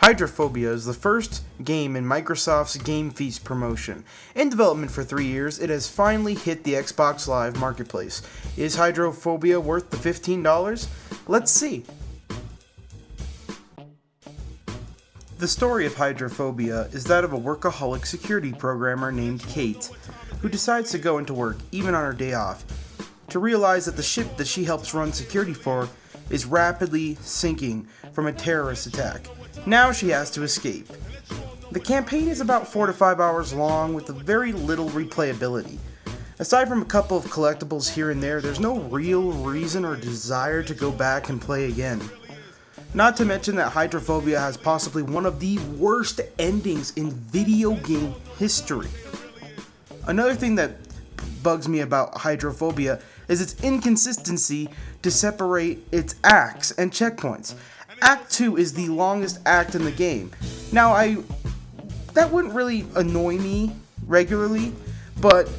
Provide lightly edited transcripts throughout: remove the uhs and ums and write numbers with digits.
Hydrophobia is the first game in Microsoft's Game Feast promotion. In development for 3 years, it has finally hit the Xbox Live marketplace. Is Hydrophobia worth the $15? Let's see. The story of Hydrophobia is that of a workaholic security programmer named Kate, who decides to go into work even on her day off, to realize that the ship that she helps run security for is rapidly sinking from a terrorist attack. Now she has to escape. The campaign is about 4 to 5 hours long with very little replayability. Aside from a couple of collectibles here and there, there's no real reason or desire to go back and play again. Not to mention that Hydrophobia has possibly one of the worst endings in video game history. Another thing that bugs me about Hydrophobia is its inconsistency to separate its acts and checkpoints. Act 2 is the longest act in the game. Now, that wouldn't really annoy me regularly, but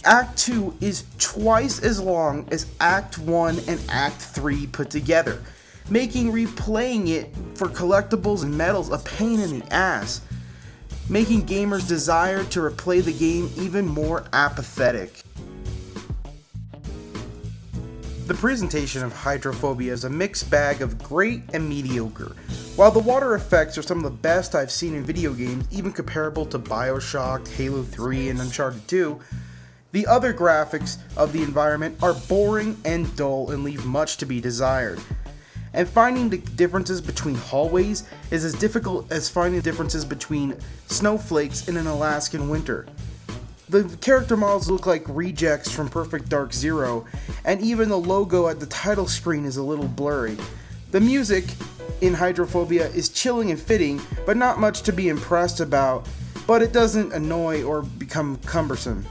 Act 2 is twice as long as Act 1 and Act 3 put together, making replaying it for collectibles and medals a pain in the ass, making gamers' desire to replay the game even more apathetic. The presentation of Hydrophobia is a mixed bag of great and mediocre. While the water effects are some of the best I've seen in video games, even comparable to BioShock, Halo 3, and Uncharted 2, the other graphics of the environment are boring and dull and leave much to be desired. And finding the differences between hallways is as difficult as finding differences between snowflakes in an Alaskan winter. The character models look like rejects from Perfect Dark Zero, and even the logo at the title screen is a little blurry. The music in Hydrophobia is chilling and fitting, but not much to be impressed about, but it doesn't annoy or become cumbersome.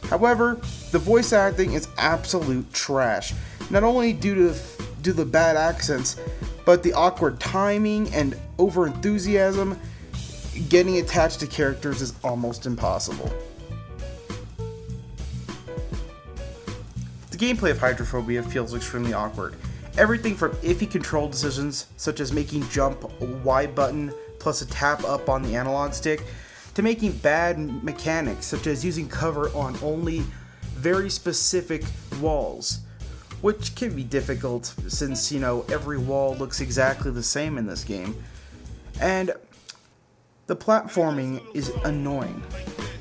However, the voice acting is absolute trash, not only due to the bad accents, but the awkward timing and over-enthusiasm. Getting attached to characters is almost impossible. The gameplay of Hydrophobia feels extremely awkward. Everything from iffy control decisions, such as making jump a Y button plus a tap up on the analog stick, to making bad mechanics, such as using cover on only very specific walls, which can be difficult since, every wall looks exactly the same in this game. And the platforming is annoying,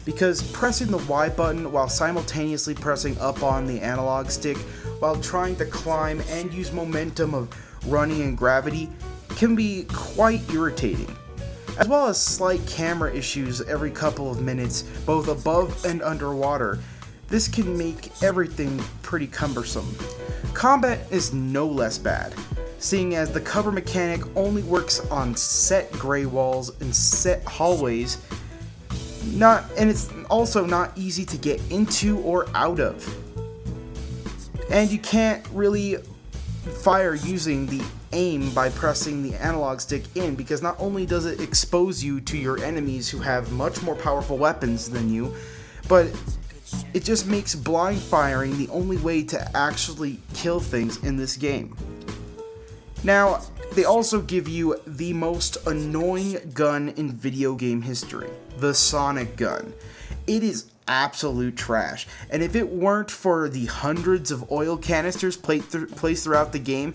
because pressing the Y button while simultaneously pressing up on the analog stick while trying to climb and use momentum of running and gravity can be quite irritating, as well as slight camera issues every couple of minutes, both above and underwater. This can make everything pretty cumbersome. Combat is no less bad, seeing as the cover mechanic only works on set gray walls and set hallways, and it's also not easy to get into or out of. And you can't really fire using the aim by pressing the analog stick in, because not only does it expose you to your enemies who have much more powerful weapons than you, but it just makes blind firing the only way to actually kill things in this game. Now, they also give you the most annoying gun in video game history, the Sonic gun. It is absolute trash, and if it weren't for the hundreds of oil canisters placed throughout the game,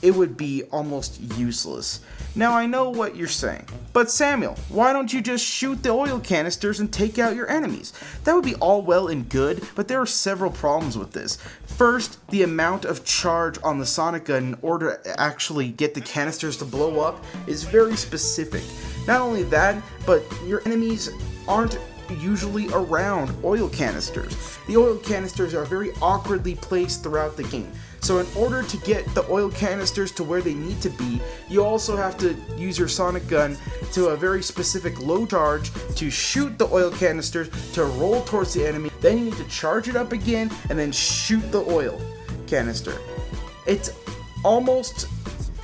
it would be almost useless. Now, I know what you're saying, but Samuel, why don't you just shoot the oil canisters and take out your enemies? That would be all well and good, but there are several problems with this. First, the amount of charge on the Sonic gun in order to actually get the canisters to blow up is very specific. Not only that, but your enemies aren't usually around oil canisters. The oil canisters are very awkwardly placed throughout the game. So in order to get the oil canisters to where they need to be, you also have to use your Sonic gun to a very specific low charge to shoot the oil canisters to roll towards the enemy. Then you need to charge it up again and then shoot the oil canister. It's almost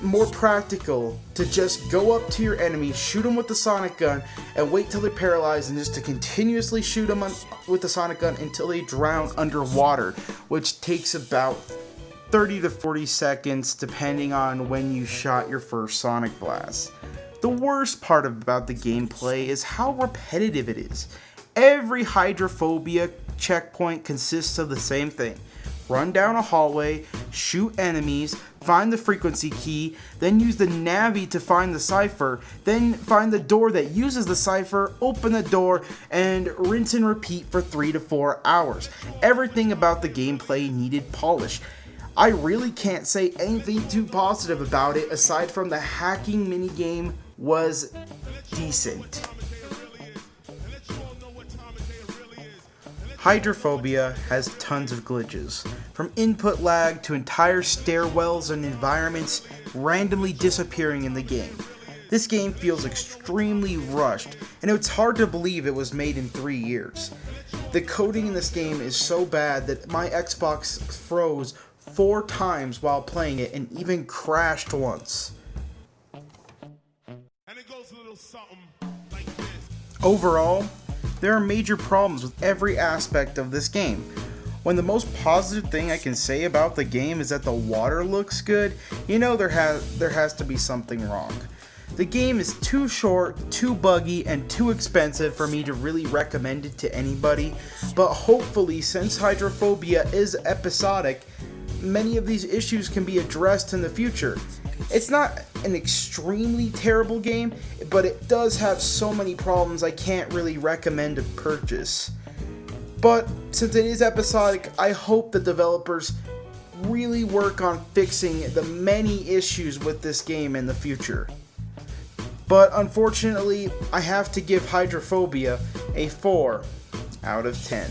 more practical to just go up to your enemy, shoot them with the Sonic gun, and wait till they're paralyzed, and just to continuously shoot them with the Sonic gun until they drown underwater, which takes about 30 to 40 seconds depending on when you shot your first Sonic Blast. The worst part about the gameplay is how repetitive it is. Every Hydrophobia checkpoint consists of the same thing. Run down a hallway, shoot enemies, find the frequency key, then use the navi to find the cipher, then find the door that uses the cipher, open the door, and rinse and repeat for 3 to 4 hours. Everything about the gameplay needed polish. I really can't say anything too positive about it aside from the hacking minigame was decent. Hydrophobia has tons of glitches, from input lag to entire stairwells and environments randomly disappearing in the game. This game feels extremely rushed, and it's hard to believe it was made in 3 years. The coding in this game is so bad that my Xbox froze 4 times while playing it and even crashed once. And it goes a little something like this. Overall, there are major problems with every aspect of this game. When the most positive thing I can say about the game is that the water looks good, you know there has to be something wrong. The game is too short, too buggy, and too expensive for me to really recommend it to anybody, but hopefully since Hydrophobia is episodic, many of these issues can be addressed in the future. It's not an extremely terrible game, but it does have so many problems I can't really recommend a purchase. But since it is episodic, I hope the developers really work on fixing the many issues with this game in the future. But unfortunately, I have to give Hydrophobia a 4 out of 10.